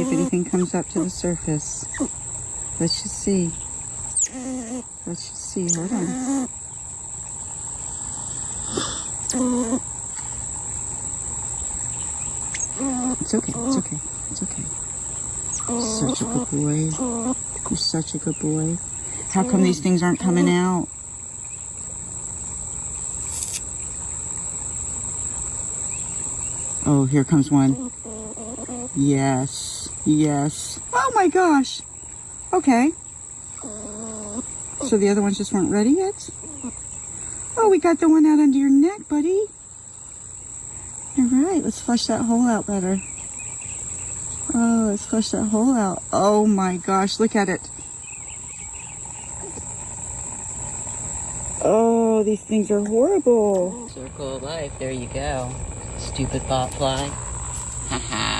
if anything comes up to the surface. Let's just see. Let's just see. Hold on. It's okay. It's okay. It's okay. Such a good boy. You're such a good boy. How come these things aren't coming out? Oh, here comes one. Yes. Yes. Oh my gosh. Okay. So the other ones just weren't ready yet? Oh, we got the one out under your neck, buddy. All right, let's flush that hole out better. Oh, let's flush that hole out. Oh my gosh, look at it. Oh, these things are horrible. Circle of life, there you go. Stupid bot fly. Haha.